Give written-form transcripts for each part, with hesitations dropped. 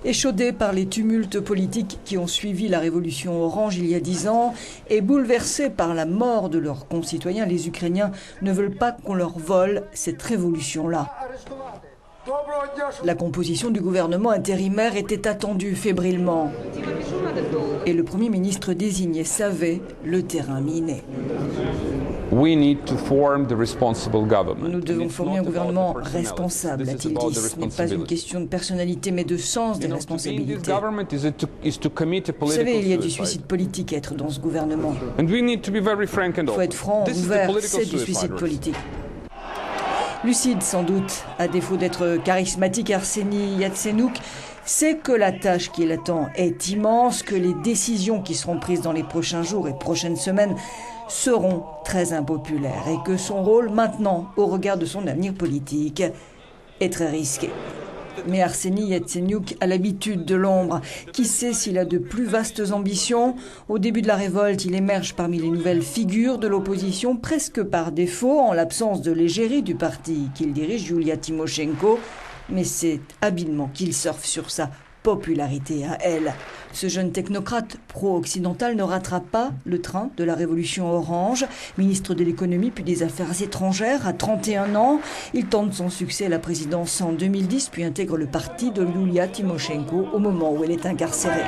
Échaudés par les tumultes politiques qui ont suivi la révolution orange il y a 10 ans et bouleversés par la mort de leurs concitoyens, les Ukrainiens ne veulent pas qu'on leur vole cette révolution-là. La composition du gouvernement intérimaire était attendue fébrilement. Et le Premier ministre désigné savait le terrain miné. Nous devons former un gouvernement responsable, a-t-il dit. Ce n'est pas une question de personnalité, mais de sens des responsabilités. Vous savez, il y a du suicide politique à être dans ce gouvernement. Il faut être franc, ouvert, c'est du suicide politique. Lucide sans doute, à défaut d'être charismatique, Arseniy Yatsenyuk sait que la tâche qui l'attend est immense, que les décisions qui seront prises dans les prochains jours et prochaines semaines seront très impopulaires et que son rôle maintenant, au regard de son avenir politique, est très risqué. Mais Arseniy Yatsenyuk a l'habitude de l'ombre. Qui sait s'il a de plus vastes ambitions? Au début de la révolte, il émerge parmi les nouvelles figures de l'opposition, presque par défaut, en l'absence de l'égérie du parti qu'il dirige, Yulia Tymoshenko. Mais c'est habilement qu'il surfe sur sa popularité à elle. Ce jeune technocrate pro-occidental ne rattrape pas le train de la révolution orange. Ministre de l'économie puis des affaires étrangères à 31 ans, il tente son succès à la présidence en 2010 puis intègre le parti de Yulia Tymoshenko au moment où elle est incarcérée.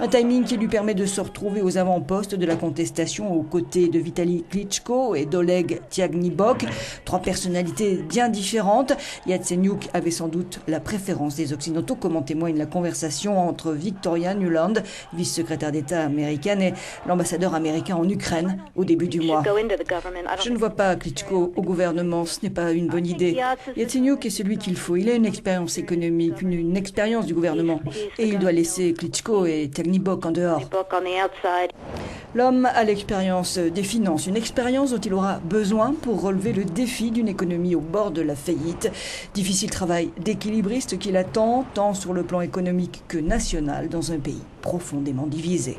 Un timing qui lui permet de se retrouver aux avant-postes de la contestation aux côtés de Vitali Klitschko et d'Oleg Tiagnibok, trois personnalités bien différentes. Yatsenyuk avait sans doute la préférence des Occidentaux, comme en témoigne la conversation entre Victoria Nuland, vice-secrétaire d'État américaine, et l'ambassadeur américain en Ukraine au début du mois. Je ne vois pas Klitschko au gouvernement, ce n'est pas une bonne idée. Yatsenyuk est celui qu'il faut. Il a une expérience économique, une expérience du gouvernement. Et il doit laisser Klitschko et Tiagnibok en dehors. L'homme a l'expérience des finances, une expérience dont il aura besoin pour relever le défi d'une économie au bord de la faillite. Difficile travail d'équilibriste qui l'attend, tant sur le plan économique que national, dans un pays profondément divisé.